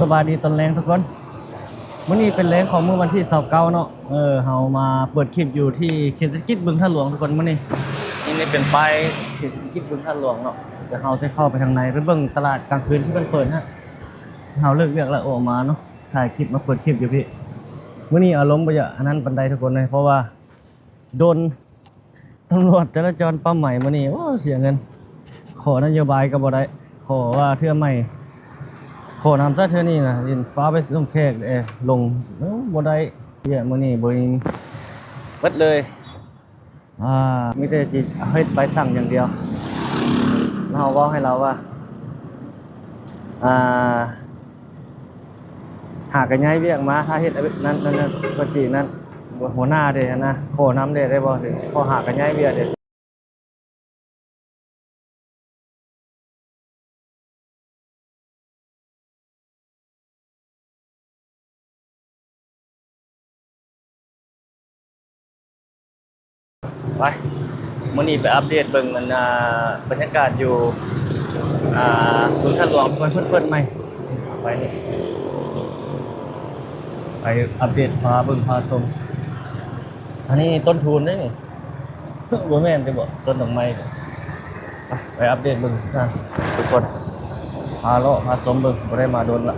สบายดีตอนแรงทุกคนมื้อนี้เป็นแรงของมื้อวันที่29เนาะเฮามาเปิดคลิปอยู่ที่เขตเศรษฐกิจบึงท่าหลวงทุกคนมื้อนี้นี่เป็นป้ายเขตเศรษฐกิจบึงท่าหลวงเนาะเดี๋ยวเฮาจะเข้าไปทางในไปเบิ่งตลาดกลางคืนที่มันเปิดฮะเฮาเลิกเวียกแล้วออกมาเนาะถ่ายคลิปมาเปิดคลิปอยู่พี่มื้อนี้อารมณ์บ่อยากอันนั้นปานใดทุกคนเลยเพราะว่าโดนตำรวจจราจรปั๊มใหม่มื้อนี้โอ้เสียเงินขอนโยบายก็บ่ได้ขอว่าเทื่อใหม่ขอนำซะเทื่อนี้นะยินฟ้าไปส่งแขกลงบ่ได้เหี้ยมื้อนี้บ่มีเบิดเลยมีแต่จิเฮ็ดใบสั่งอย่างเดียวเราเว้าให้เราว่าอ่าหากันย้ายเวียกมาถ้าเฮ็ดนั้นก็จีนั้นหัวหน้าเด้นะขอนำได้บ่สิพอหากันย้ายเวียกเด้ไปมื้อนี้ไปอัปเดตเบิ่งมันบรรยากาศอยู่บึงท่าหลวงเพิ่นใหม่ไปนี่ไปอัปเดตพาเบิ่งพาชมอันนี้ต้นทุนได้นี่ บ่แม่นได้บ่ต้นดอกไม้ไปอัปเดตเบิ่งนะทุกคนพาเลาะพาชมเบิ่งบ่ได้มาโดนละ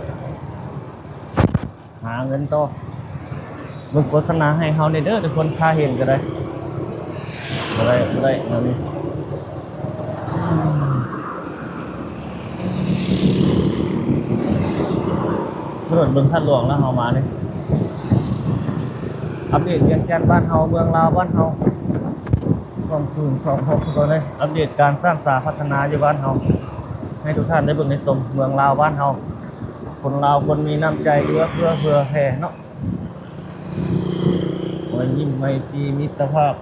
หาเงินต่อเบิ่งโฆษณาให้เฮาได้เด้อทุกคนถ้าเห็นก็ได้บ่ได้นั่นนี่ถนนบึงท่าหลวงแล้วเฮามานี่อัปเดตเวียงจันทน์บ้านเฮาเมืองลาวบ้านเฮา2026ทุกคนเลยอัปเดตการสร้างสาพัฒนาอยู่บ้านเฮาให้ทุกท่านได้เบิ่งได้ชมเมืองลาวบ้านเฮาคนลาวคนมีน้ำใจเพื่อแผ่เนาะรอยยิ้มไมตรีมิตรภาพ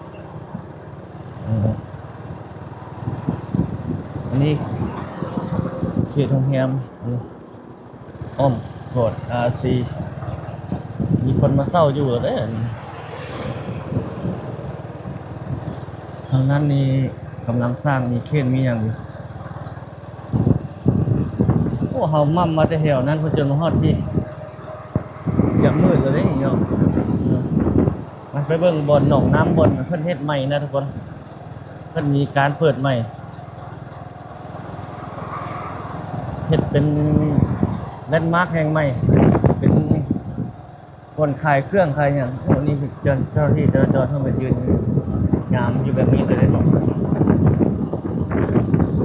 อันนี้เขตโรงแรมอ้อมโกดRCมีคนมาเศร้าอยู่แล้วเด้อทางนั้นนี่กำลังสร้างมีเข่นมีอย่างอยู่โอ้เฮามั่มมาแต่แถวนั้นเพิ่นจนมาฮอดพี่จะมืดแล้วเด้เนาะมาไปเบิ่งบ่อนหนองน้ำบ่อนเพิ่นเฮ็ดใหม่นะทุกคนเพิ่นมีการเปิดใหม่เฮ็ดเป็นแลนด์มาร์คแห่งใหม่เป็นคนขายเครื่องขายหยังโอ้นี่เจ้าหน้าที่จราจรเพิ่นมายืนยามอยู่แบบนี้เลยเนาะ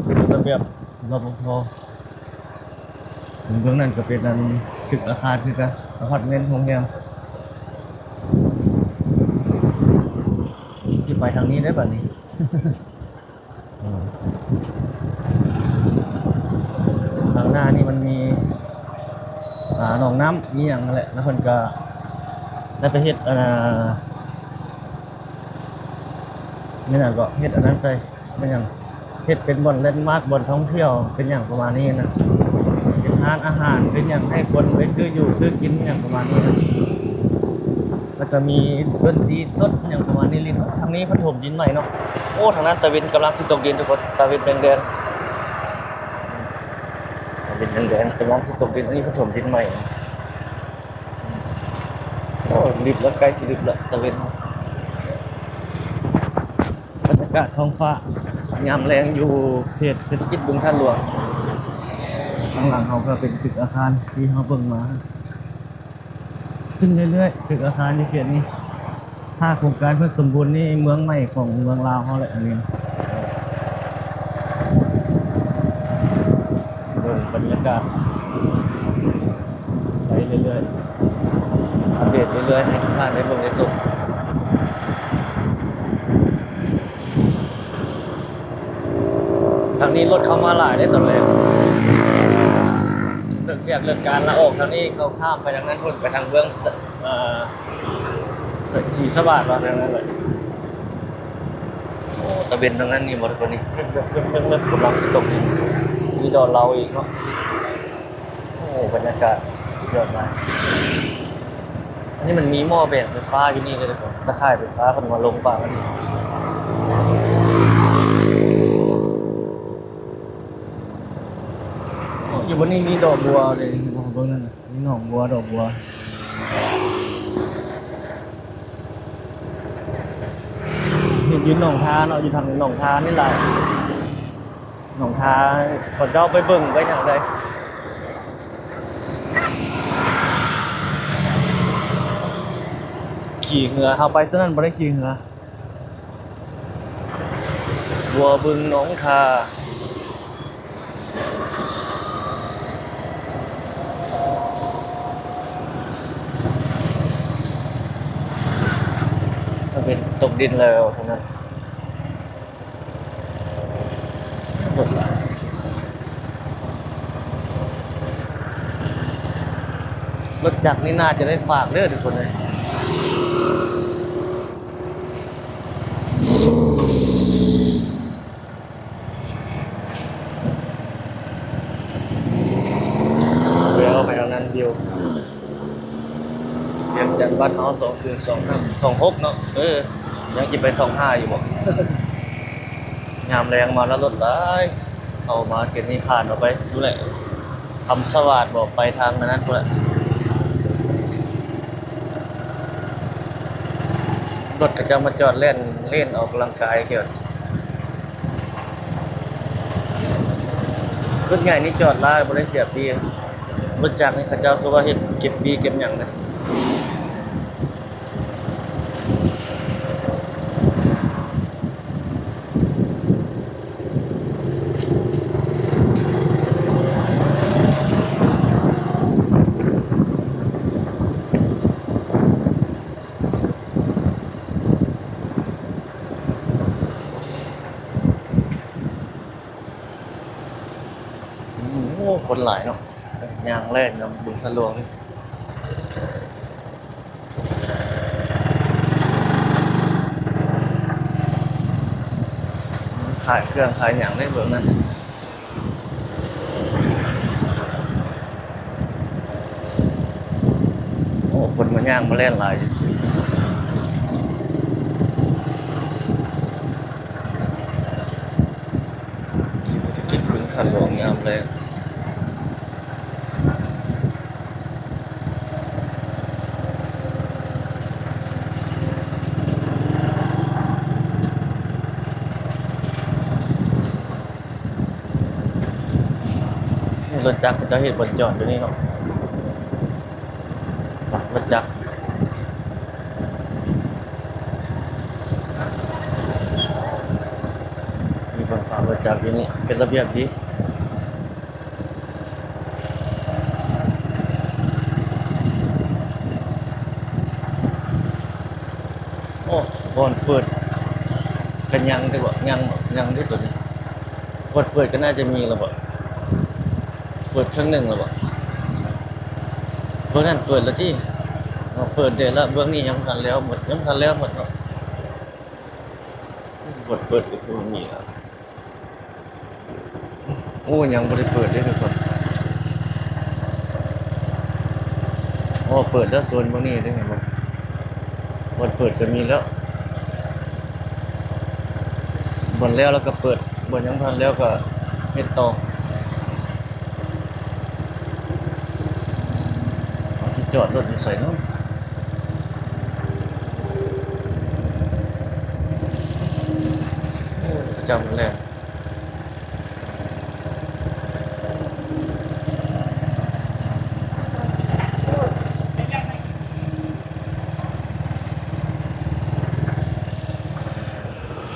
เป็นระเบียบรปภถึงเบื้องนั้นก็เป็นอันตึกอาคารคือกันอพาร์ตเมนต์โรงแรมสิไปทางนี้ได้บัดนี้ ทางหน้านี่มันมีหนองน้ำมีอย่างนั่นแหละแล้วเพิ่นก็ได้ไปเฮ็ดนี่น่ะก็เฮ็ดอันนั้นใส่เป็นหยังเฮ็ดเป็นบ่อนแลนด์มาร์คบ่อนท่องเที่ยวเป็นอย่างประมาณนี้นะเป็นร้านอาหารเป็นอย่างให้คนไปซื้ออยู่ซื้อกินอย่างประมาณนี้นะแล้วก็มีดนตรีสดอย่างประมาณนี้ลิ้นทางนี้เพิ่นถมดินใหม่เนาะโอ้ทางนั้นตะวันกำลังสิตกดินทุกคนตะวันแดงๆดินแดงๆกำลังสิตกดินอันนี้เพิ่นถมดินใหม่โอ้รีบแล้วใกล้สิรีบแล้วตะวันบรรยากาศท้องฟ้ายามแรงอยู่เขตเศรษฐกิจบึงท่าหลวงข้างหลังเขาก็เป็นตึกอาคารที่เขาเบิ่งมาขึ้นเรื่อยๆตึกอาคารในเขตนี้ถ้าโครงการเพื่อสมบูรณ์นี่เมืองใหม่ของเมืองลาวเขาแหละอันนี้เบิ่งบรรยากาศไปเรื่อยๆอัปเดตเรื่อยๆให้ทุกท่านได้เบิ่งได้ชมทางนี้รถเข้ามาหลายได้ตอนแรกเรื่องการละออกทางนี้เขาข้ามไปทางนั้นพุ่นไปทางเบื้องสีสวัสดิ์ว่าทางนั้นเลยโอ้ตะเบนทางนั้นนี่หมดคนนี้เริ่มกำลังตกนี่ดอนเราอีกเนาะโอ้บรรยากาศสุดยอดมากอันนี้มันมีหม้อแบกไฟฟ้าอยู่นี่เลยทุกคนตะข่ายไฟฟ้าคนมาลงป่ากันนี่ อยู่บนนี้มีดอกบัวเลยมองตรงนั้นน่ะมีหนองบัวดอกบัวเห็นอยู่หนองทาเนาะอยู่ทางหนองทานี่แหละหนองทาขอเจ้าไปเบิ่งไว้ทางใดขี่เหงือเอาไปตอนนั้นบ่ได้ขี่เหงือบัวบึงหนองทาถ้าเป็นตกดินแล้วเท่านั้นหมดละรถจักรนี่น่าจะได้ฝากเด้อทุกคนเลยเดี๋ยวไปทางนั้นเดียวเรียงจันทร์บ้านเขา2 4 2 5 2 6เนาะยังจะไป25อยู่บ่ ยามแรงมาแล้วรถหลายเอามาเก็ตนี้ผ่านออกไปดูแหละคำสวัสดบอกไปทางนั้นพุ่นแหละรถก็จะมาจอดเล่นออกกำลังกายเกี่ยวรถใหญ่นี่จอดลายบ่ได้เสียปีรถจักรนี่เขาเจ้าคือว่าเฮ็ดเก็บปีเก็บหยังนะโอ้คนหลายเนาะยางแล่นนำบึงทะลวงนี่ขายเครื่องขายหยังได้เบิ่งนั้นโอ้คนมันย่างมาแล่นหลายอยู่เศรษฐกิจบึงทะลวงยามแลงนี่รถจักรเขาเจ้าเฮ็ดบนจอดอยู่นี่เนาะรถจักร มีคนฝากรถจักรอยู่นี่เป็นระเบียบดีโอ้บอนเปิดกันยังได้บ่ยังได้ตัวนี้บอนเปิดก็น่าจะมีแล้วบ่เปิดครั้งหนึ่งแล้วบ่เบื้องนั้นเปิดแล้วที่เปิดเดือนละเบื้องนี้ยังทันแล้วหมดยังทันแล้วหมดเนาะบอนเปิดก็คือมีแล้วโอ้ยังบ่ได้เปิดเลยทุกคนโอ้เปิดแล้วโซนพวกนี้ได้เห็นบ่บอนเปิดก็มีแล้วบอนแล้วก็เปิดบอนยังทันแล้วก็เฮ็ดต่อสิจอดรถอยู่ไสเนาะจำแล้ว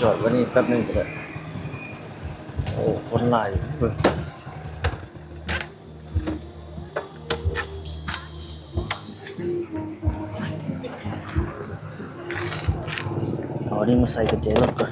จอดไว้นี่แป๊บนึงก็ได้โอ้คนหลายเบิ่งเอานี่มาใส่กุญแจรถก่อน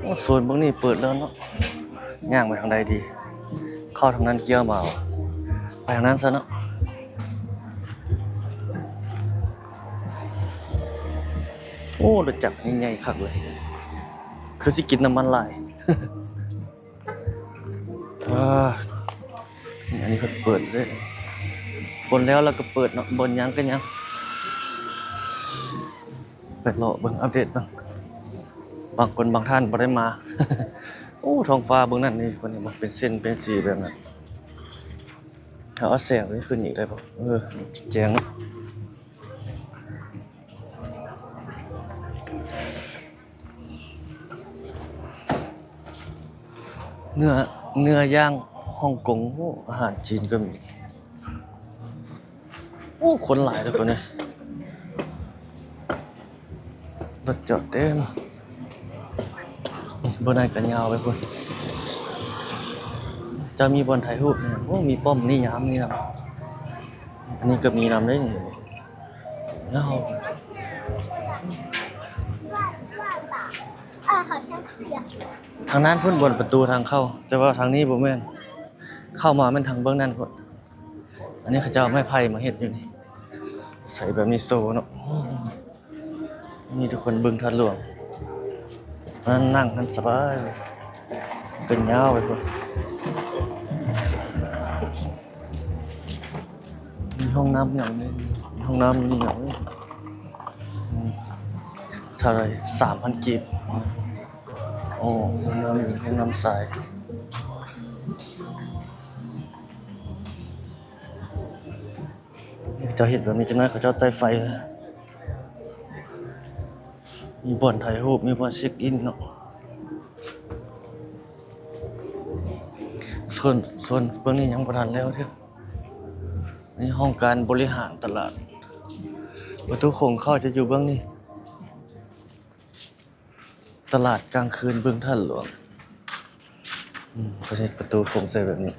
โอ้โซนพวกนี้เปิดแล้วเนาะย่างไปทางใดดีเข้าทางนั้นเกี่ยวมาเอาไปทางนั้นซะเนาะโอ้รถจักรนี่ใหญ่คักเลยคือสิกินน้ำมันหลาย อ่านี่อันนี้เพิ่นเปิดเลยบนแล้วก็เปิดเนาะบนยังก็ยังเปิดรอเบิ่งอัปเดตบ้างบางคนบางท่านบ่ได้มา โอ้ท้องฟ้าเบิ่งนั่นนี่คนนี้บ่เป็นเส้นเป็นสีแบบนั้นถ้าเอาแสงนี่ขึ้นอีกได้บ่แจ้งเนาะเนื้อย่างฮ่องกงโอ้อาหารจีนก็มีโอ้คนหลายทุกคนเนี่ยรถจอดเต็มบนนั้นกันยาวไปพุ่นจะมีบอลถ่ายรูปเนี่ยโอ้มีป้อมนี่ยามนี่นะอันนี้ก็มีนำได้นี่แล้ว好像是呀。ทางนั้นพุ่นบนประตูทางเข้าแต่ว่าทางนี้บ่แม่นเข้ามามันทางเบื้องนั้นพุ่นอันนี้เขาเจ้าไม้ไผ่มาเฮ็ดอยู่นี่ใส่แบบนี้โซเนาะนี่ทุกคนบึงทัดหลวงนั่งกันสบายเป็นยาวไปพุ่นมีห้องน้ำอย่างนี้มีห้องน้ำนี่อย่างนี้เท่าไหร่ 3,000 กีบโอ้ห้องน้ำหญิงห้องน้ำชายนี่เจ้าเห็นแบบนี้จังไงเขาเจ้าใต้ไฟมีบ่อนถ่ายรูปมีบ่อนเช็คอินเนาะส่วนเบื้องนี้ยังบ่ทันแล้วเด้อนี่ห้องการบริหารตลาดประตูโค้งเข้าจะอยู่เบื้องนี้ตลาดกลางคืนบึงท่าหลวงเขาใช้ประตูโค้งใส่แบบนี้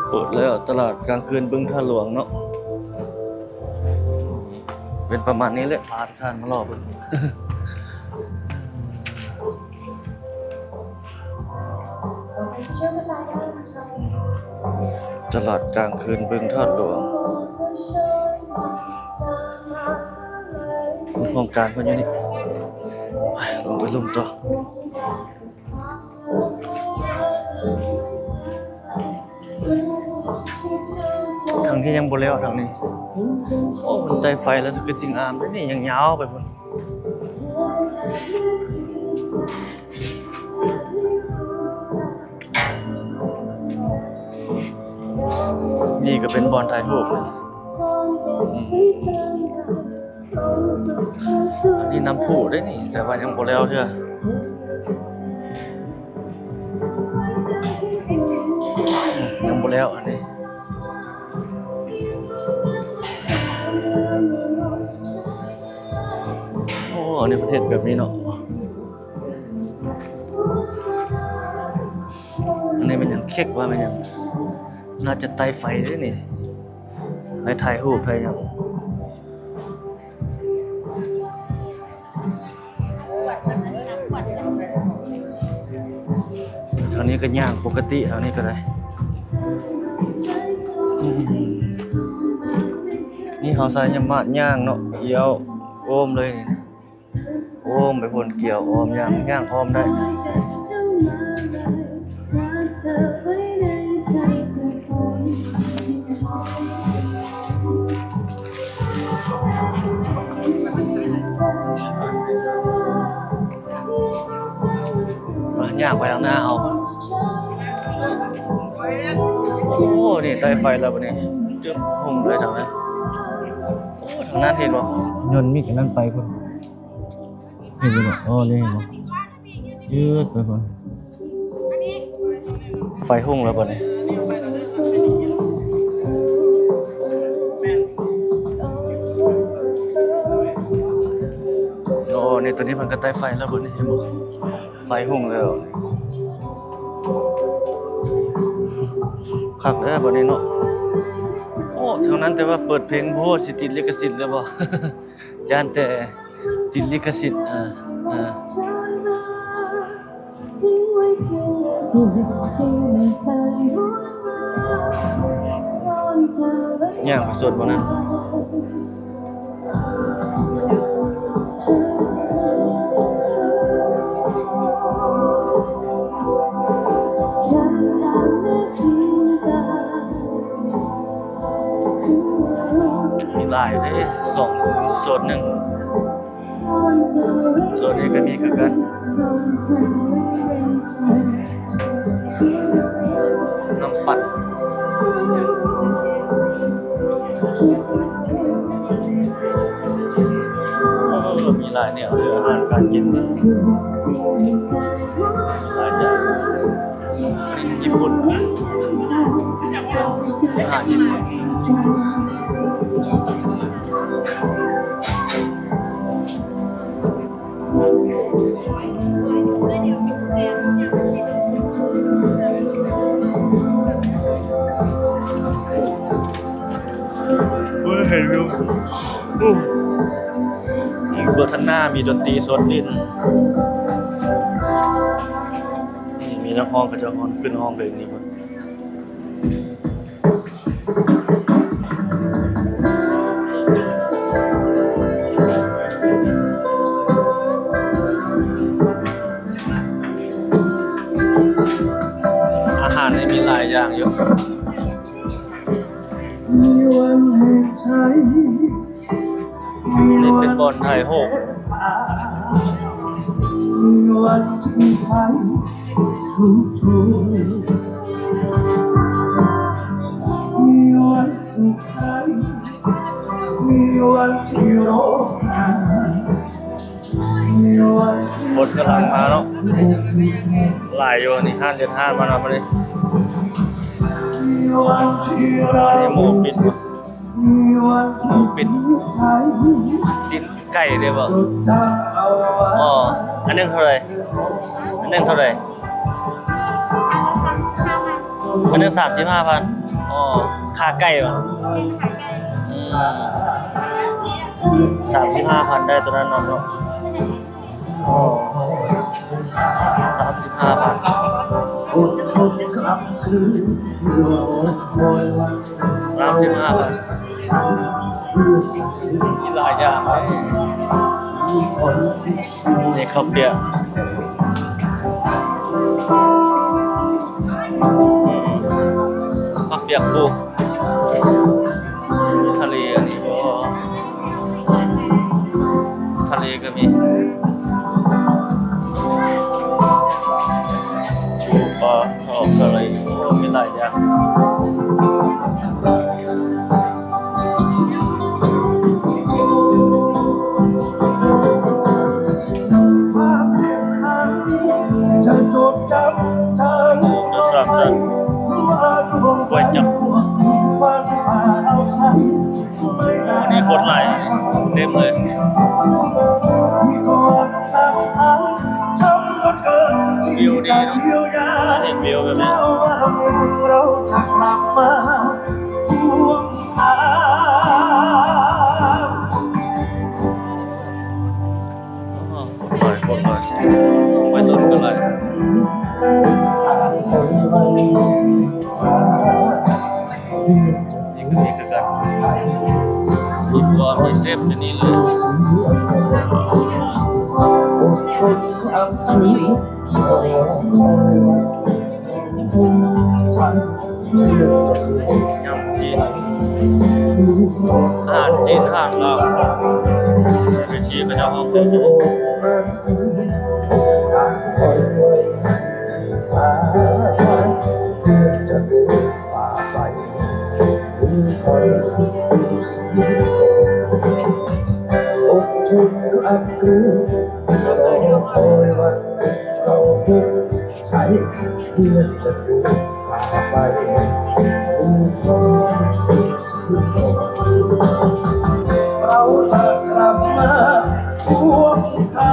เปิดแล้วตลาดกลางคืนบึงท่าหลวงเนาะเป็นประมาณนี้แหละพาทุกท่านมารอเบิ่ง ตลาดกลางคืนบึงท่าหลวงโครงการเพิ่นอยู่นี่ลงไปลุ่มต่อทางที่ยังบ่แล้วทางนี้โอ้มันได้ไฟแล้วคือสิ่งอามนี่ยังยาวไปพุ่นนี่ก็เป็นบอลถ่ายรูปเลยอันนี้น้ำพุได้นี่แต่ว่ายังบ่แล้วเด้อยังบ่แล้วอันนี้โอ้อันนี้ประเทศแบบนี้เนาะอันนี้มันยังเค้กว่ามันยังน่าจะไต่ไฟด้วยนี่ไปถ่ายรูปไปยังทางนี้ก็ย่างปกติทางนี้ก็ได้นี่เขาใส่ยำมาดย่างเนาะเกี่ยวโอมเลยนี่โอมไปพ่นเกี่ยวโอมย่างโอมได้ย่างไปทางหน้าเอาโอ้นี่ใต้ไฟแล้ววันนี้จึ๊บหุ่มเลยทำไมโอ้ทางนั้นเห็นบ่ยนต์มีกันนั่นไปพุ่นเห็นบ่อ๋อนี่เห็นบ่ยืดไปพุ่นไฟหุ่งแล้วบ่นี่โอ้นี่ตัวนี้มันก็ใต้ไฟแล้วบ่นี่เห็นบ่ไฟหุ่งแล้วคักเด้อบ่นี้เนาะโอ้เท่านั้นแต่ว่าเปิดเพลงโพสิติดลิขสิทธิ์แล้วบ่ จานแต่ติดลิขสิทธิ์ย่างไปสดบ่นั้น ส่วนหนึ่งส่วนนี้ก็มีคือกันน้ำปั่นมีหลายแนวเลยอาหารการกินหลายอย่างอันนี้ญี่ปุ่นอาหารญี่ปุ่นเห็นวิวเบอร์ทางหน้ามีดนตรีสดดินนี่มีนักห้องก็จะห้องขึ้นห้องเพลงนี้มั้งอาหารนี่มีหลายอย่างเยอะมีวันแห่งใจนี่เป็นบอลไทยโฮกมีวันที่ไฟรู้ทุกมีวันสุขใจมีวันที่ร้องไห้มีวันคนกำลังมาเนาะหลายอยู่นี่5 เดือน 5มาแล้วมาเลยนี่หมูปิดปิดดินไก่ได้ป่ะอ๋ออันนึงเท่าไหร่อันนึงเท่าไหร่อันนึง35,000อ๋อขาไก่ป่ะ35,000ได้ตัวนั้นนำเนาะอ๋อ35,000 35,000มีหลายอย่างเลยนี่ข้าวเปียกข้าวเปียกปูมีทะเลอันนี้ก็ทะเลก็มีปูปลาทอดอะไรโอ้มีหลายอย่างก๋วยจั๊บวันนี้คนไหลเต็มเลยวิวดีเนาะเห็นวิวแบบนี้คนไหลไม่ต้นกันเลยนี่คือกันมีบอลมีเซฟในนี้เลยยำจีนอาหารจีนอาหารลาวไปทีก็จะห้องเดียวสาเพื่อจะเดินฝ่าไปคอยคิดดูสิอดทนก็อับกลืนรอคอยวันเราคิดใช้เพื่อจะเดินฝ่าไปคอยคิดดูสิเราจะกลับมาทวงถา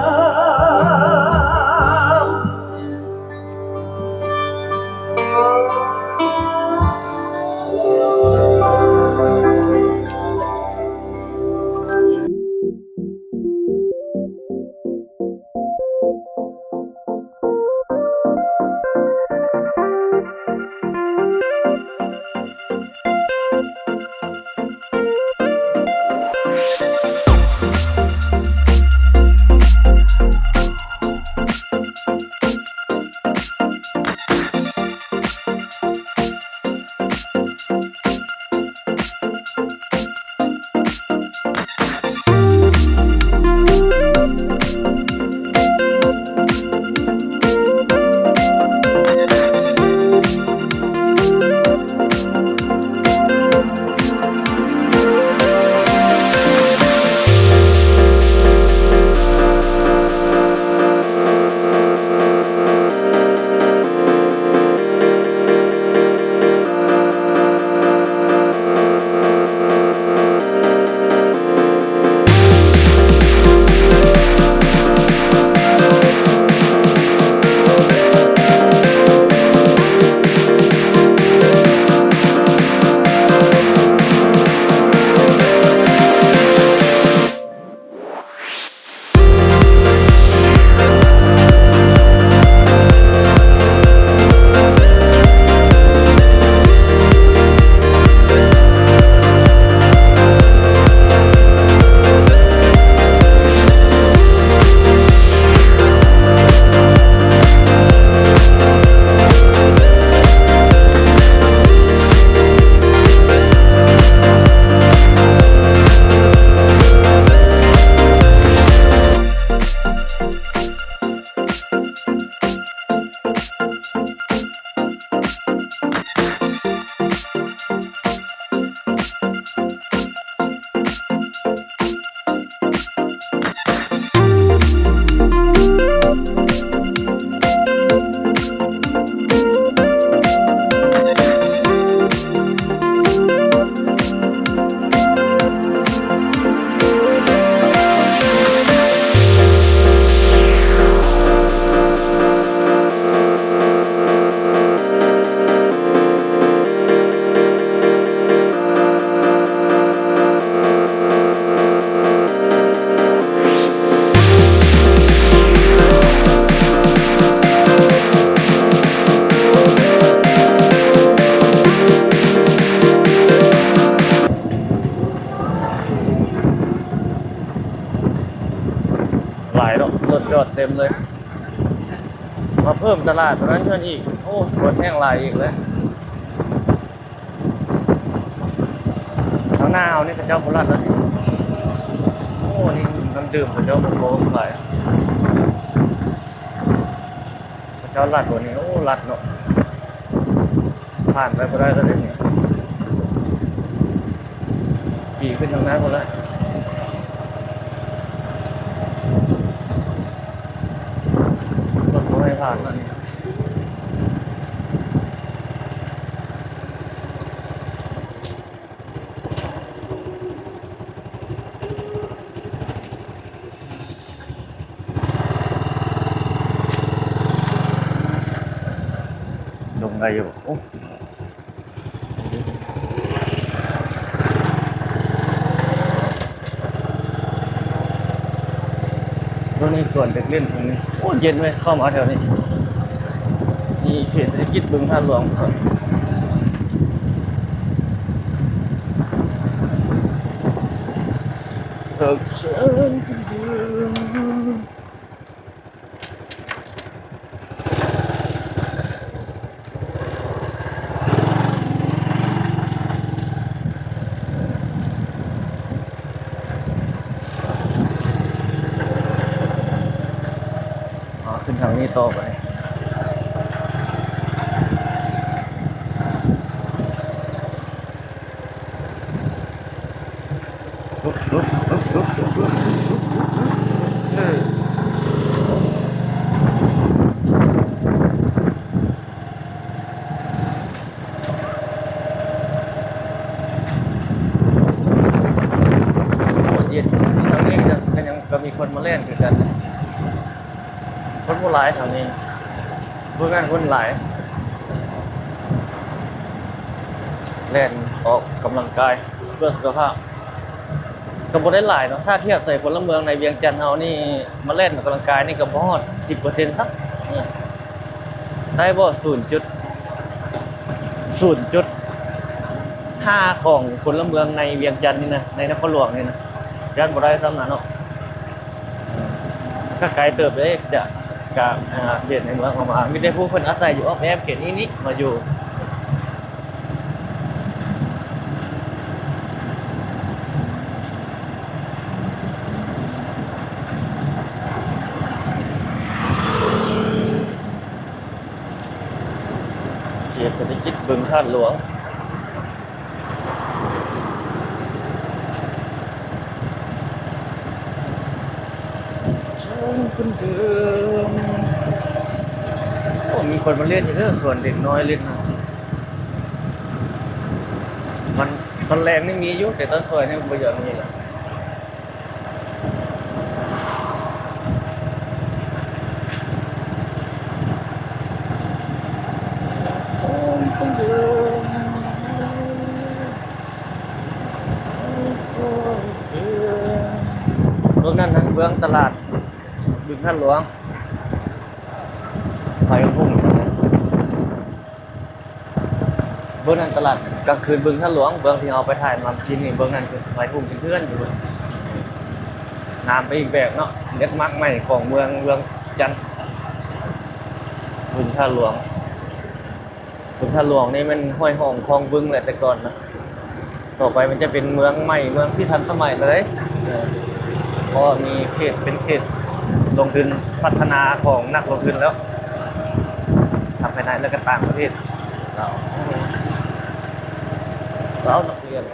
ม หลายเนาะรถจอดเต็มเลย มาเพิ่มตลาดตรงนั้นเพื่อนอีกโอ้คนแห้งหลายอีกเลยทางหน้าเอานี่พระเจ้าโคราชแล้วนี่โอ้นี่น้ำดื่มพระเจ้าโคราชไปพระเจ้าลัดตัวนี้โอ้ลัดเนาะผ่านไปก็ได้ก็ได้เนี่ยปีขึ้นทางหน้าคนละรถไม่ผ่านแล้วนี่ลงได้อยู่โอ้ตรงนี้ส่วนเด็กเล่นตรงนี้โอ้เย็นเลยเข้ามาแถวนี้นี่เขตเศรษฐกิจบึงท่าหลวงเพิกฉันคนเดิมขึ้นทางนี้ต่อไปปุ๊บปุ๊บปุ๊บปุ๊บปุ๊บปุ๊บเย็นทางนี้ก็ยังก็มีคนมาเล่นคือกันคนผู้หลายแถวนี้เพื่อนคนหลายเล่นออกกำลังกายเพื่อสุขภาพก็บ่ได้หลายเนาะถ้าเทียบใส่พลเมืองในเวียงจันทร์เฮานี่มาเล่นออกกำลังกายนี่ก็บ่ฮอด 10% สักได้บ่0.5ของพลเมืองในเวียงจันทร์นี่นะในนครหลวงนี่นะยันบ่ได้ซ้ำนะเนาะก็ไกลเติบเลยจะกับเขตในเมืองออกมามีแต่ผู้คนอาศัยอยู่อ้อมแอมเขตนี้มาอยู่เขตเศรษฐกิจบึงท่าหลวงฉันคนเดิมโอ้มีคนมาเล่นอยู่เด้อส่วนเด็กน้อยเล่นนะมันตอนแรงนี่มีอยู่แต่ตอนซอยนี่บ่เยอะมีละคนเดิมรถนั่นนะเบื้องตลาดบึงท่าหลวงไปพุ่งเบื้องนั้นตลาดกลางคืนบึงท่าหลวงเบื้องที่เอาไปถ่ายมากินนี่เบื้องนั้นคือไปพุ่งเพื่อนอยู่น้ำไปอีกแบบเนาะเล็กมากใหม่ของเมืองจันทร์บึงท่าหลวงบึงท่าหลวงนี่มันห้อยห้องคลองบึงแหละแต่ก่อนนะต่อไปมันจะเป็นเมืองใหม่เมืองที่ทันสมัยเลยก็มีเขตเป็นเขตลงทุนพัฒนาของนักลงทุนแล้วทำภายในและก็ต่างประเทศสาวนักเรียน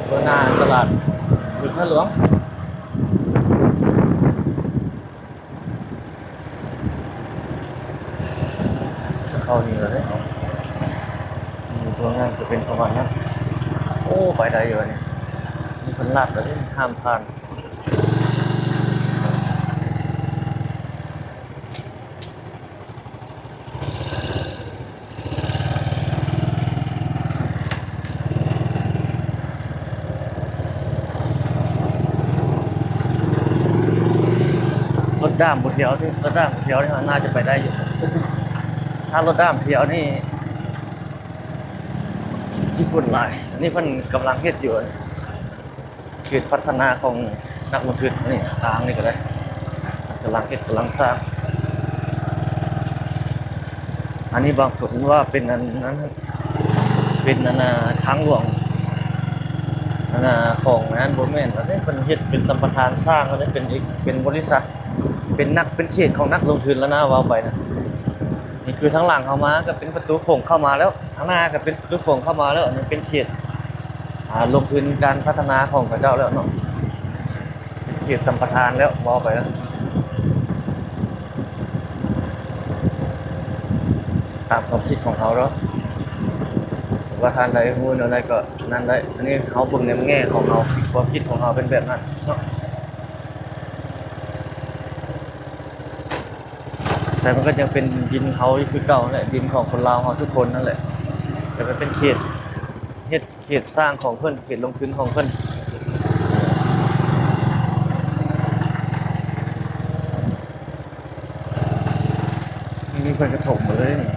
บนหน้าตลาดบึงท่าหลวงจะเข้านี่เลยมีตัวงานจะเป็นประมาณนั้นโอ้ไปได้อยู่เนี่ยมีคนลัดเลยห้ามผ่านรถด้ามบนเดียวที่รถด้ามบนเดียวนี่น่าจะไปได้อยู่ถ้ารถด้ามเดียวนี่ที่ฝุ่นหลายนี่เพิ่นกำลังเฮ็ดอยู่ เขตพัฒนาของนักลงทุนนี่ทางนี่ก็ได้กำลังเฮ็ดกำลังสร้างอันนี้บางส่วนว่าเป็นอันนั้นเป็นอันทางหลวงอันของนั้นบ่แม่นอันนี้เพิ่นเฮ็ดเป็นสัมปทานสร้างอันนี้เป็นอีกเป็นบริษัทเป็นเขตของนักลงทุนแล้วนะว่าไปนะนี่คือทางหลังเข้ามาก็เป็นประตูโค้งเข้ามาแล้วทางหน้าก็เป็นประตูโค้งเข้ามาแล้วอันนี้เป็นเขตลงทุนการพัฒนาของพระเจ้าแล้วเนาะเป็นเขตสัมปทานแล้วว่าไปแล้วตามความคิดของเขาแล้วว่าท่านใดฮู้แนวใดก็นั่นได้อันนี้เขาเบิ่งในแง่ของเราความคิดของเราเป็นแบบนั้นเนาะแต่มันก็ยังเป็นดินเขาคือเก่าแหละดินของคนลาวเขาทุกคนนั่นแหละแต่มันเป็นเขตเขตสร้างของเพิ่นเขตลงทุนของเพิ่นนี่เพิ่นกระถมหมดเลยนี่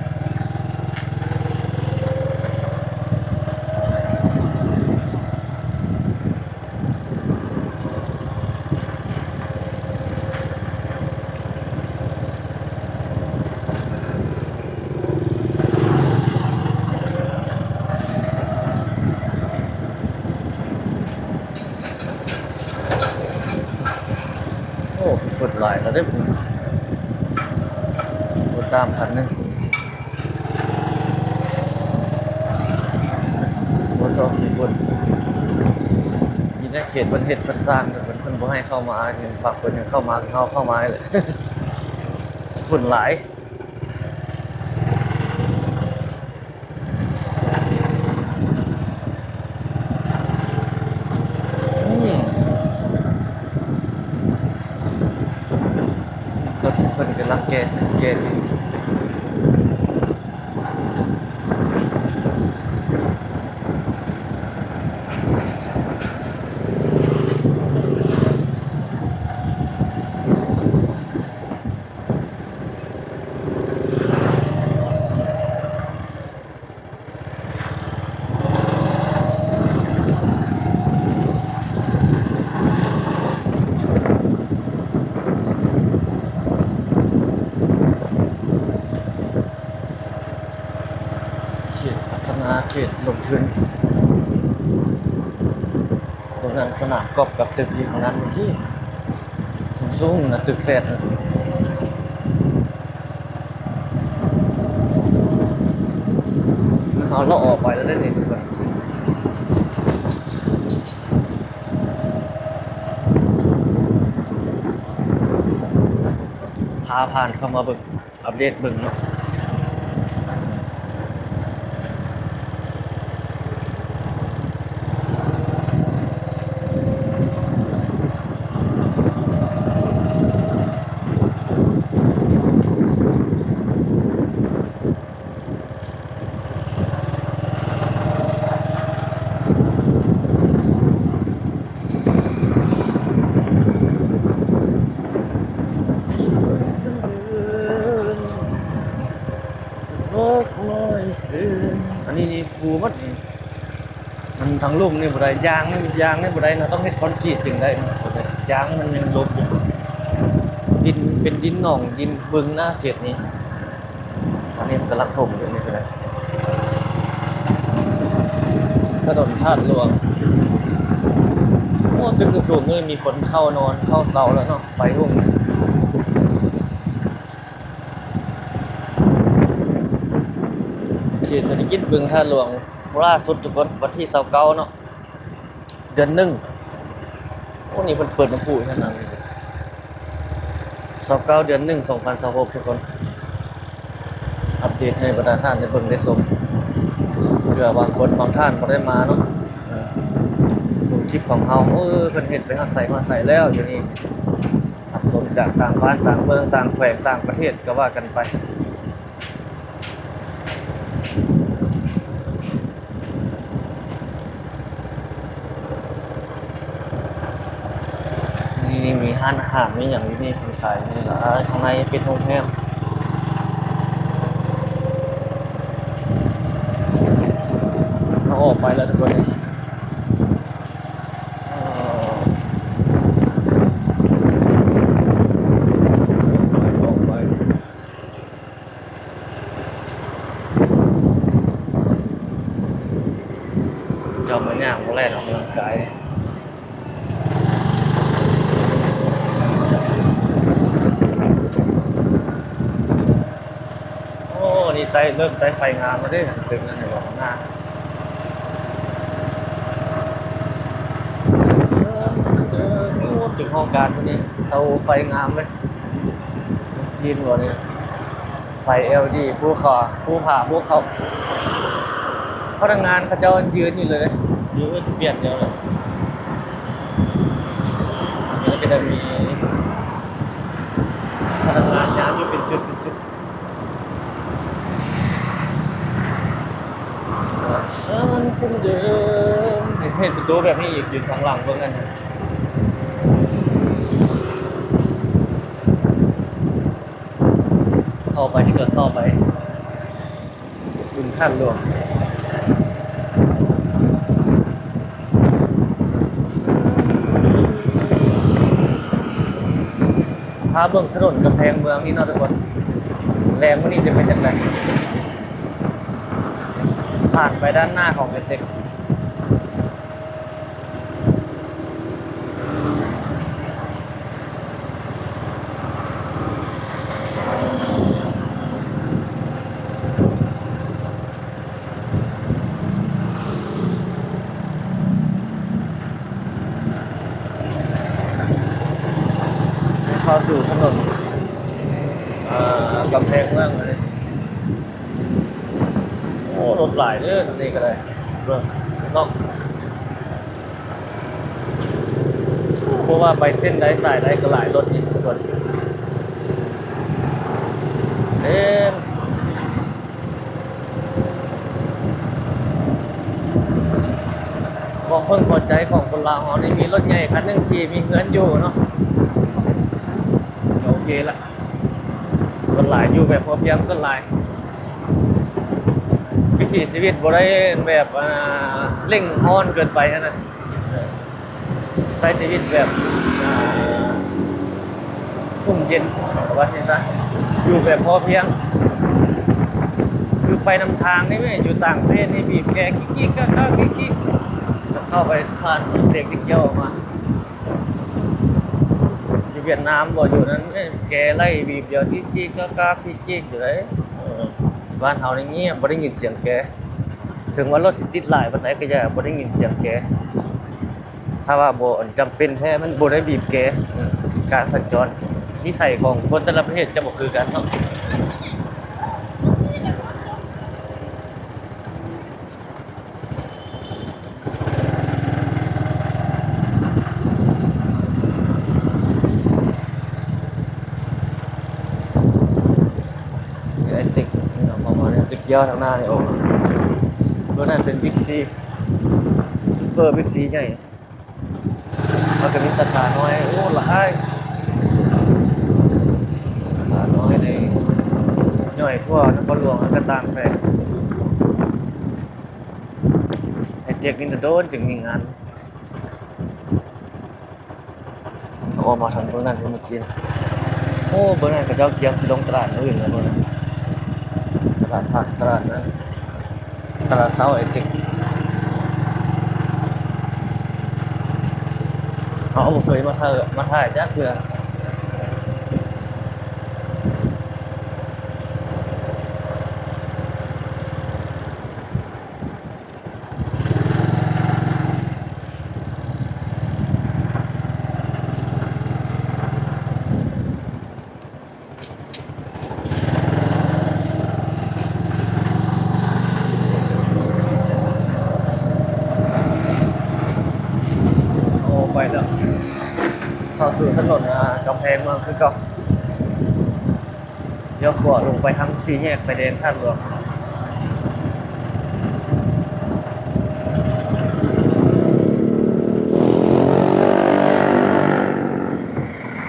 โอ้ฝุดหลายแล้วเด้อบ่ตามทันนึงบ่เท่าขี้ฝุ่นมีแต่เขตเพิ่นเฮ็ดเพิ่นสร้างแต่เพิ่นบ่ให้เข้ามาอย่างบางคนยังเข้ามาเฮาเข้ามาเลยฝุ่นหลายอืมก็เพิ่นกำลังแก้ที่เขตพัฒนาเขตลงทุนตรงนั้นสนามกอล์ฟกับตึกที่ของนั้นที่สูงๆนะตึกแฟดนะเอาเราออกไปแล้วได้นี่ทุกคนพาผ่านเข้ามาเบิ่งอัปเดตเบิ่งเนาะโลกลอยคืนอันนี้นี่ฟูมัดนี่มันทั้งลุ่มนี่บ่ได้ยางนี่บ่ได้นะต้องเฮ็ดคอนกรีตจึงได้นะยางมันยังลบอยู่ดินเป็นดินหนองดินบึงนะเขตนี้อันนี้มันกำลังถมอยู่นี่ก็ได้ถนนธาตุหลวงโอ้ตึกสูงๆนี่มีคนเข้านอนเข้าเซาแล้วเนาะไปรุ่งนะเขตเศรษฐกิจบึงท่าหลวงล่าสุดทุกคนวันที่29เนาะเดือน1โอ้นี่เพิ่นเปิดน้ำพุเท่านั้น29เดือน1 2026ทุกคนอัปเดตให้บรรดาท่านได้เบิ่งได้ชมเผื่อบางคนบางท่านบ่ได้มาเนาะดูคลิปของเฮาเพิ่นเฮ็ดไปฮอดไสแล้วอยู่นี่รับชมจากต่างบ้านต่างเมืองต่างแขวงต่างประเทศก็ว่ากันไปนี่มีร้านอาหารมีอย่างอยู่นี่เพิ่นขายนี่ล่ะข้างในเป็นโรงแรมเราออกไปแล้วทุกคน โอ้นี่ไต่เริ่มไต่ไฟงามมาได้ตึกนั่นเลยบอกข้างหน้าโอ้ตึกห้องการพวกนี้เสาไฟงามเลยจีนกว่านี้ไฟ LED ภูเขาภูผาภูเขาพนักงานเขาเจ้ายืนอยู่เลยยืนเปลี่ยนเดียวเลยแล้วก็จะมีพนักงานย้ำอยู่เป็นจุดเป็นจุดฉันคนเดิมเห็นประตูแบบนี้อีกยืนข้างหลังเพื่อนกันเข้าไปที่เกิดเข้าไปบุญท่านหลวงพาเบิ่งถนนกำแพงเมืองนี่เนาะทุกคนแรงวันนี้จะเป็นยังไงผ่านไปด้านหน้าของเด็กเข้าสู่ถนนกำแพงเมืองเลยโอ้รถหลายเด้อตรงนี้ก็ได้เรื่องนอกเพราะว่าไปเส้นใดสายใดก็หลายรถนี่ทุกคนเอ๊ะของเพิ่งพอใจของคนลาวเขานี่มีรถใหญ่คันหนึงขี่มีเงินอยู่เนาะโอเคละส่วนหลายอยู่แบบพอเพียงส่วนหลายวิถีชีวิตบ่ได้แบบเร่งฮ้อนเกินไปนะใช้ชีวิตแบบชุ่มเย็นว่าสิซะอยู่แบบพอเพียงคือไปนำทางนี่ไม่อยู่ต่างประเทศนี่บีบแกกิ๊กกิ๊กก็กิ๊กกิ๊กเข้าไปผ่านเด็กที่เกี่ยวออกมาอยู่เวียดนามบ่อยู่นั้นแกไล่บีบเดียวที่กิ๊กก็กิ๊กกิ๊กอยู่เลยบ้านเฮาในนี้บ่ได้ยินเสียงแกถึงว่ารถสิติดหลายปานใดก็อย่าบ่ได้ยินเสียงแกถ้าว่าบ่จำเป็นแท้มันบ่ได้บีบแกการสัญจรนิสัยของคนแต่ละประเทศจะบ่คือกันเนาะไอ้ติ๊กนี่เนาะเข้ามาเนี่ยติ๊กเกี่ยวทางหน้านี่ออกตัวนั้นเป็นบิ๊กซีซุปเปอร์บิ๊กซีใหญ่แล้วก็มีสาขาน้อยโอ้หลายสาขาน้อยในย่อยทั่วนครหลวงแล้วก็ต่างแปลงไอ้เด็กนี่โดนถึงมีงานเอาออกมาทำเบอร์นั้นเมื่อกี้โอ้เบอร์นั้นกับเจ้าเกียมสิลงตลาดอื่นแล้วเบอร์นั้นตลาดผักตลาดนั้นตลาดเช้าไอ้เด็กเขาบ่เคยมาถ่ายจักเทื่อโอ้ไปแล้วเข้าสู่ถนนกำแพงเมืองคือเก่าเดี๋ยวขวาลงไปทางสี่แยกไฟแดงท่าหลวง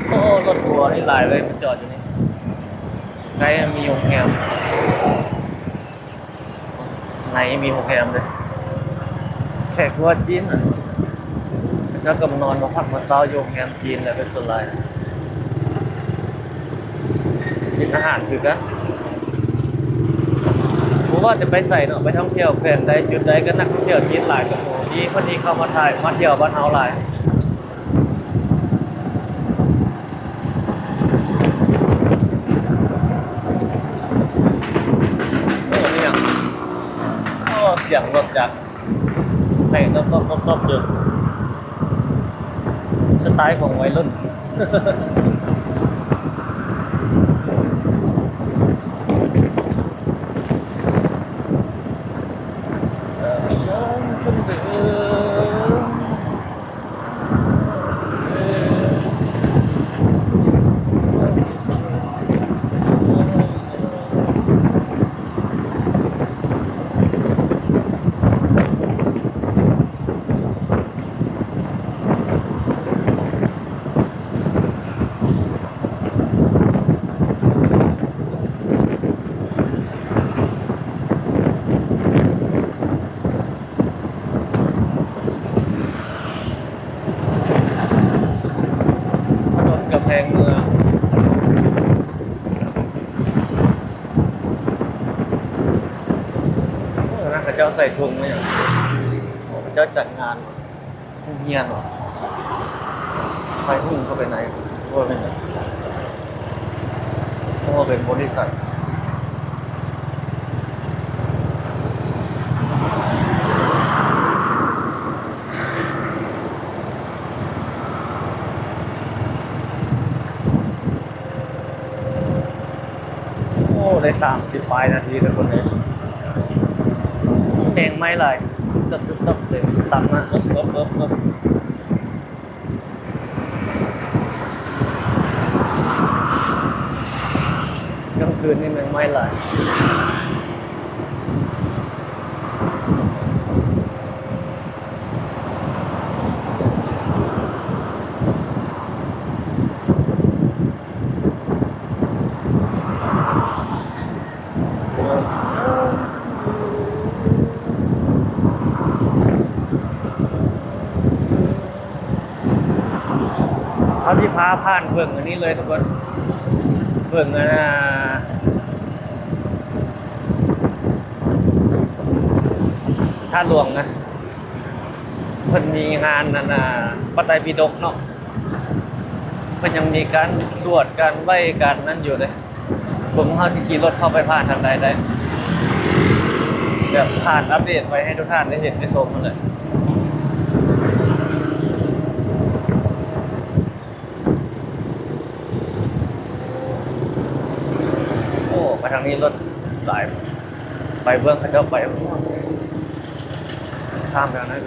โอ้รถทัวร์นี่หลายเลยมันจอดอยู่นี่ใกล้มีโรงแรมในมีโรงแรมเลยแขกทัวร์จีนเจ้ากำนอนมาพักมาเช้าโรงแรมจีนเลยเป็นส่วนใหญ่กินอาหารคือกันผมว่าจะไปใส่เนาะไปท่องเที่ยวแผนใดจุดใดก็นักท่องเที่ยวจีนหลายกับผม ดีพอดีเข้ามาถ่ายมาเที่ยวบ้านเฮาหลายโอ้นี่ยังโอ้เสียงรถจักรให้ตบอยู่สไตล์ของวัยรุ่นฉันคนเดิมถนนกำแพงเมืองโอ้นะเขาเจ้าใส่ถุงไหมอ่ะเขาเจ้าจัดงานเหรอเฮียนเหรอไปทุ่งเขาไปไหนว่าเป็นไหนเพราะว่าเป็นบริษัทโอ้ได้30 ปลายนาทีทุกคนเลยแดงไม่เลยตึ๊บเลยตัดมาปึ๊บกลางคืนนี่มันไม่เลยเขาสิพาผ่านเบิ่งอันนี้เลยทุกคนเบิ่งอันน่ะท่าหลวงนะเพิ่นมีงานนั่นน่ะพระไตรปิฎกเนาะเพิ่นยังมีการสวดการไหว้กันนั่นอยู่เลยผมเฮาสิขี่รถเข้าไปผ่านทางใดได้แบบผ่านอัปเดตไว้ให้ทุกท่านได้เห็นได้ชมมันเลยโอ้ไปทางนี้รถหลายไปเบื้องเขาเจ้าไปข้ามไปทางนั้น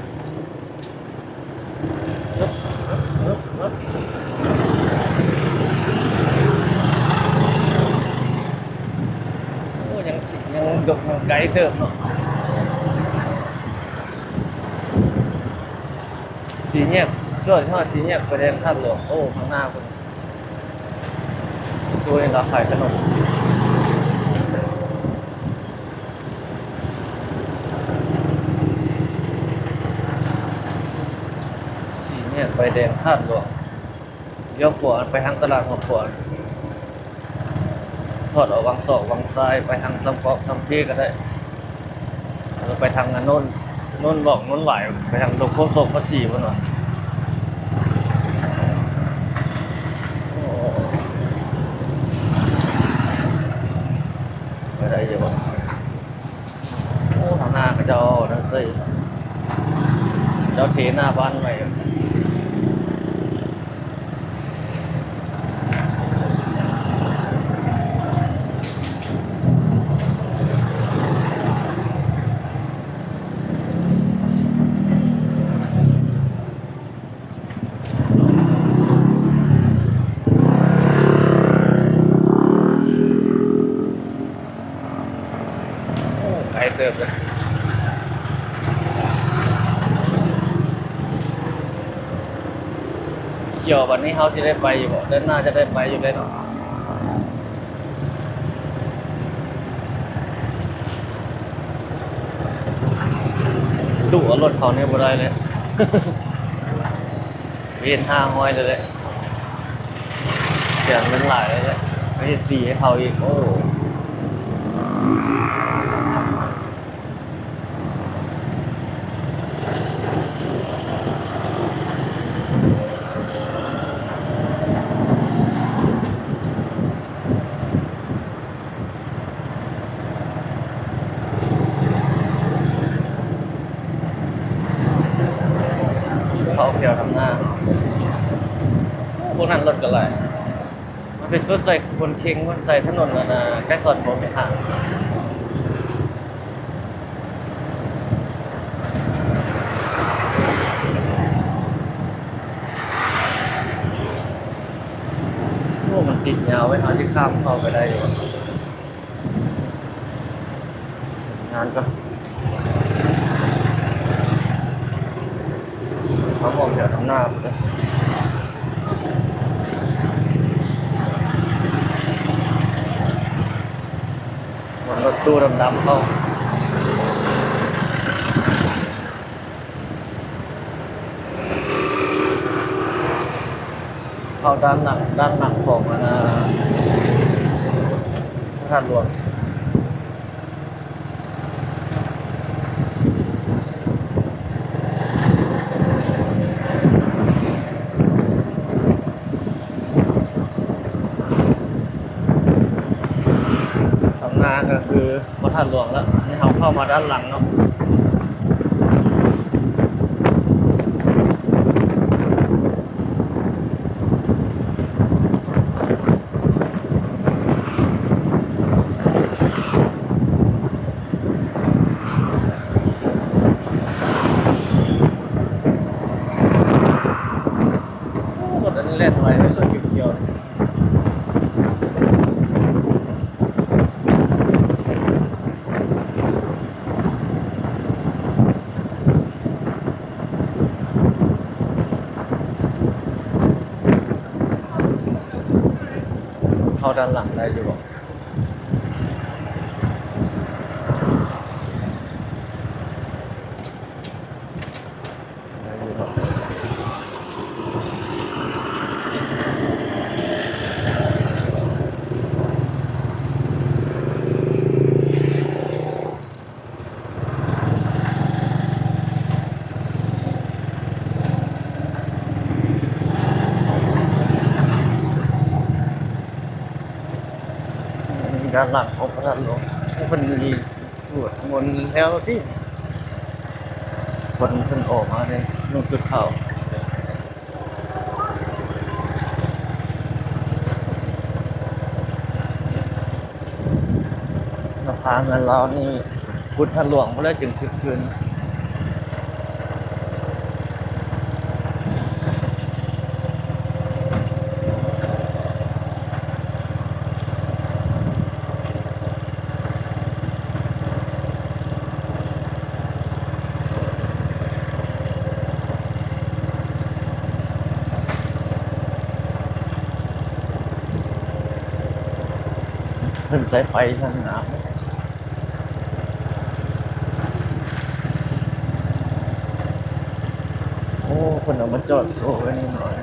โอ้ยังดกยังไกลเติมเนาะสีเงียบส่วนที่ว่าสีเงียบประเด็นท่าหลวงโอ้ข้างหน้าคุณดูในร้านขายขนมสีเงียบไปแดงท่าหลวงเลี้ยวขวาไปทางตลาดหัวขวาทอดออกวังศอกวังซ้ายไปทางซ้ำเกาะซ้ำเจ๊ก็ได้หรือไปทางโน้นบอกโน้นไหวไปทางดงโคศกก็สี่มันวะไปได้เยอะวะโอ้ทางหน้าก็เจ้านั่นสิเจ้าเทหน้าบ้านใหม่โอ้ไกลเติบเลยเขียววันนี้เขาจะได้ไปอยู่บ่เดินหน้าจะได้ไปอยู่เลยเนาะดุรถเขาเนี่ยบ่ได้เลยเวียนห้างห้อยเลยเสียงมันหลายเลยไม่ใช่สีให้เขาอีกโอ้ เขาเพียวทำหน้าพวกนั้นรถกันเลยมันเป็นสุดใส่คนเค็งมันใส่ถนนนะใกล้สอนผมไม่ห่างพวกมันติดยาวไว้เอาที่ข้ามเข้าไปได้อยู่งานก็เขามองเดี๋ยวทำหน้าเลยมันรถตู้ดำๆเข้าด้านหลังของพระธาตุหลวงทำหน้าก็คือพระธาตุหลวงแล้วนี่เราเข้ามาด้านหลังเนาะรถอันนี้แล่นไว้รถเขียวๆเข้าด้านหลังได้อยู่บอกได้อยู่บอกด้านหลังของพระธาตุหลวงมันมีสวดมนต์แล้วที่คนเพิ่นออกมาในนุ่งสุดขาวมาพาเงินเรานี่พุทธหลวงก็เลยจึงคึกคืนเพิ่นใช้ไฟทางน้ำโอ้คนเอามาจอดโซ่ไว้นี่หน่อย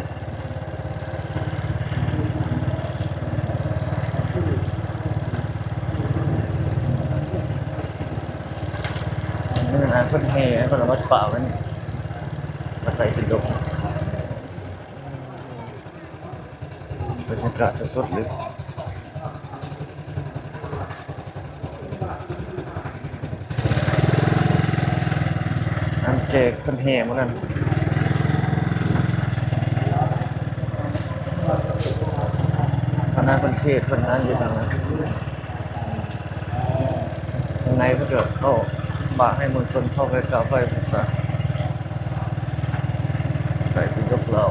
นี่นะเพิ่นแห่เพิ่นเอามาป่าไว้นี่มาใส่เป็นดงบรรยากาศสดๆเลยอันเจกเพิ่นแห่เหมือนกันคณะเพิ่นเทศน์เพิ่นนั้นอยู่ทางนั้นข้างในเพิ่นก็เข้าบาให้มวลชนเข้าไปกราบไหว้พระสาใส่เป็นยกเหล่า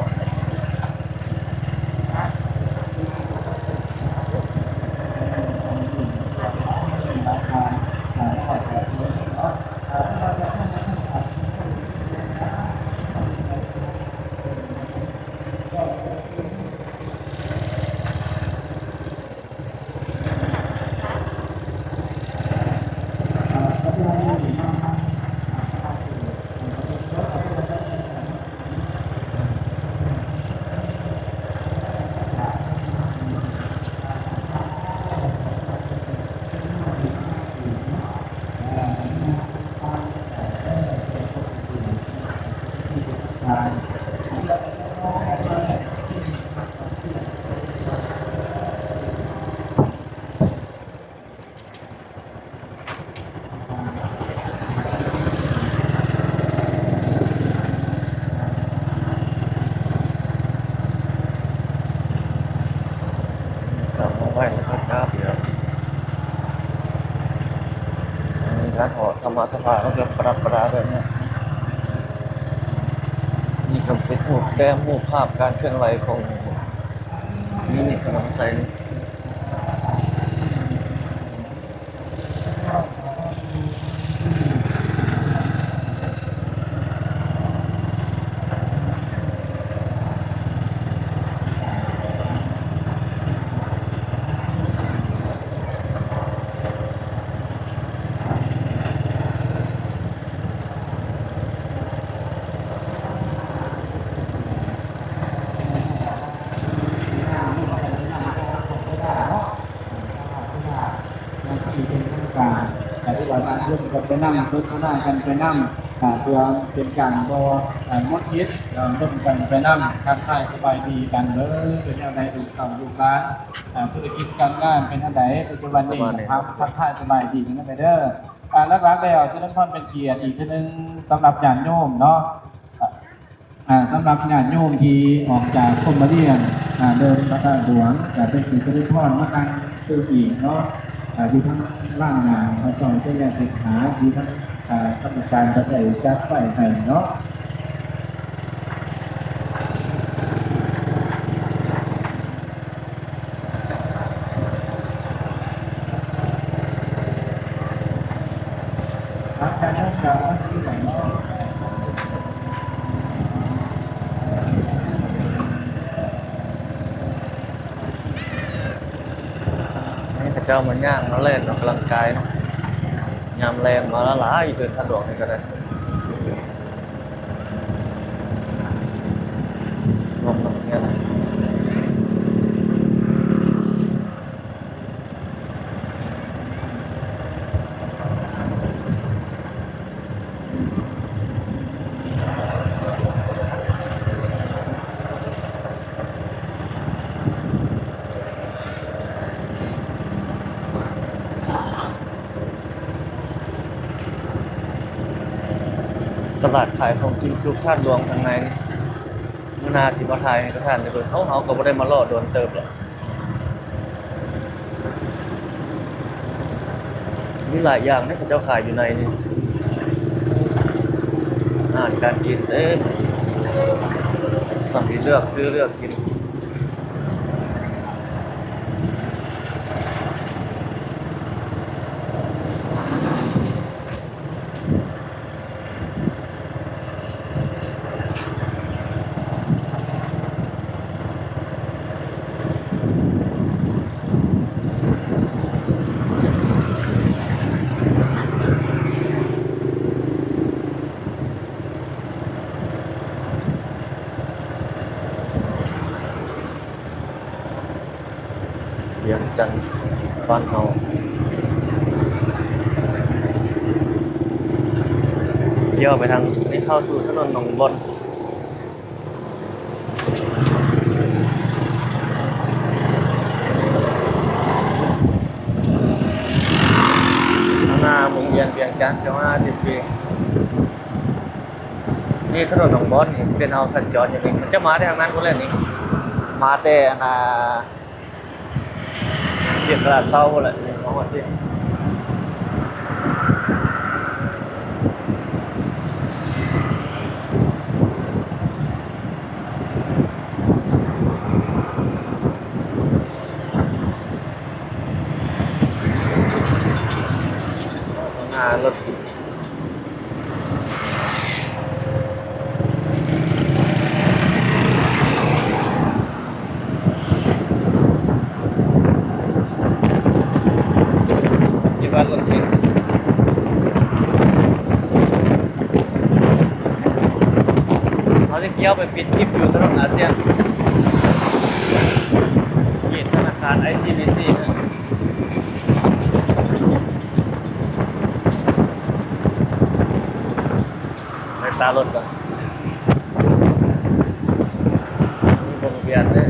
ไว้แล้วก็กราบเดี๋ยวมีการถอดธรรมสภาก็จะประดับประดาแบบเนี้ยนี่ก็เป็นรูปแต้มรูปภาพการเคลื่อนไหวของนี่กำลังใส่นี่แต่ที่ว่าเรื่องกันไปนั่งสนทนากันไปนั่งเพื่อเป็นการบ่มดคิดร่วมกันไปนั่งทักทายสบายดีกันเลยเป็นอะไรดูข่าวดูร้านธุรกิจการงานเป็นอะไรปัจจุบันนี้ครับทักทายสบายดีกันไปเด้อแล้วร้านแล้วจะได้ความเป็นเกียรติอีกทีนึงสำหรับญาติโยมเนาะสำหรับญาติโยมที่ออกจากคมเรียนเดินพระหลวงเป็นสิ่งที่ทอดมาการตื่นอีกเนาะอยู่ทั้งร่างงานพระจอมเส้นแยกเส้นหาอยู่ทั้งกรรมการจะใส่จัดไฟให้เนาะการนั่งการที่ไหนเนาะนี่พระเจ้ามันย่างมาเล่นออกกำลังกายเนาะยามแรงมาละหลายเดินทางหลวงนี่ก็ได้งงแบบนี้นะตลาดขายของกินซุปท่านหลวงทางในนี่มนาสิบไทยก็ท่านเลยเขาก็บ่ได้มาล่อโดนเติบหรอกมีหลายอย่างที่พระเจ้าขายอยู่ในนี่อาหารการกินสั่งที่เลือกซื้อเลือกกินเวียงจันทน์บ้านเฮาเที่ยวไปทางนี้เข้าสู่ถนนหนองบอนข้างหน้าโรงเรียนเวียงจันทน์15 ปีนี่ถนนหนองบอนนี่เส้นเฮาสัญจรอยู่นี่มันจะมาได้ทางนั้นพุ่นแหละนี่มาแต่เสียงตลาดเศร้าพุ่นแหละนี่ของวันที่รถที่บ้านรถเองเขาจะเกี่ยวไปปิดคลิปอยู่ถนนอาเซียนเขตธนาคาร ICBC นะไปตารถก่อนมีวงเวียนเนี่ย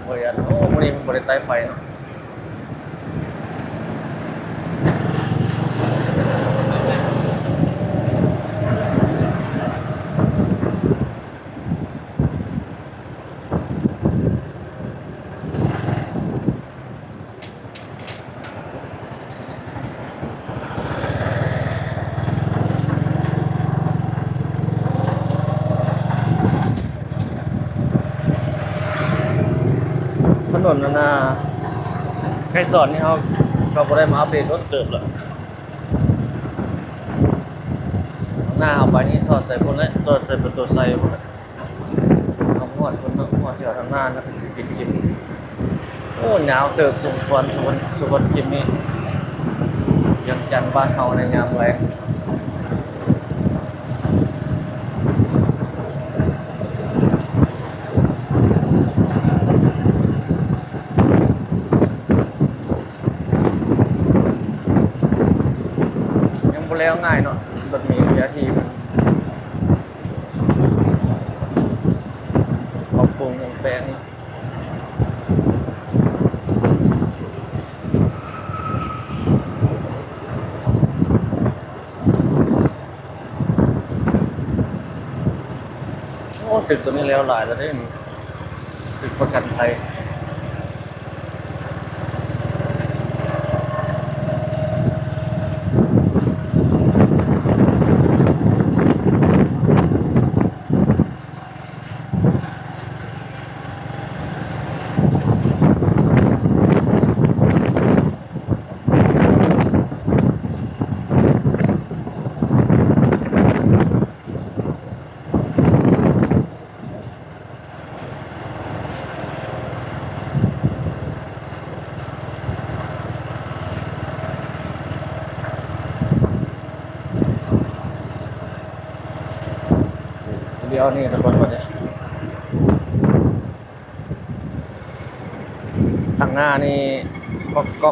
วงเวียนโอ้วันนี้มันบริใต้ไฟเนาะ นนนั่นน่ะใครสอนนี่เขาก็บ่ได้มาอัปเดตรถเติบแล้วหน้าเอาไปนี่สอดใส่พุ่นแล้วสอดใส่ประตูใส่พุ่นแล้วเอาหอดพุ่นเนาะหอดเที่ยวทางหน้านะสิปิดคลิปโอ้หนาวเติบสุพรรณสุพรรณคลิปนี้ยังจันทน์บ้านเฮาในยามแล้งยังบ่แล้วง่ายเนาะรถเมล์ระยะที่มันปรับปรุงแปลงนี่โอ้ตึกตัวนี้แล้วหลายแล้วเด้นี่ตึกประกันภัยเดี๋ยวนี่ทุกคนว่าจะทางหน้านี่ก็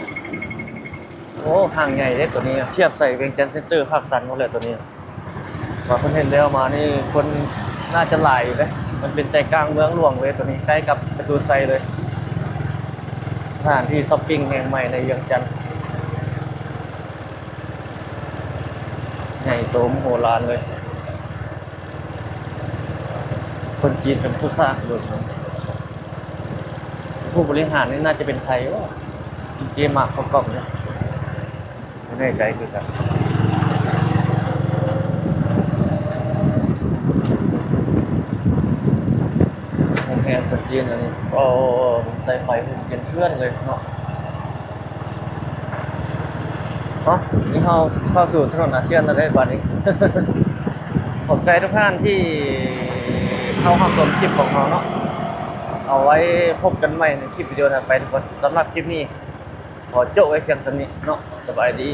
โอ้ห่างใหญ่เด้ตัวนี้เทียบใส่เวียงจันทน์เซ็นเตอร์ภาคสันหมดเลยตัวนี้ว่าเพิ่นเห็นแล้วมานี่คนน่าจะหลายอยู่เด้มันเป็นใจกลางเมืองหลวงเลยตัวนี้ใกล้กับประตูไซเลยสถานที่ช้อปปิ้งแห่งใหม่ในเวียงจันทน์ใหญ่โตมโหฬารเลยคนจีนเป็นผู้สร้างด้วยผู้บริหารนี่น่าจะเป็นไทยวะเจมาร์กกอกเนี่ยไม่แน่ใจคือกันโรงแรมคนจีนอันนี้โอ้ใจไฟมันเป็นเพื่อนเลยเนาะนี่เราเข้าสู่ถนนอาเซียนแล้วได้บัดนี้ ขอบใจทุกท่านที่เข้ารับชมคลิปของเราเนาะเอาไว้พบกันใหม่ในคลิปวิดีโอถัดไปทุกคนสำหรับคลิปนี้ขอจบไว้เพียงเท่านี้เนาะสบายดี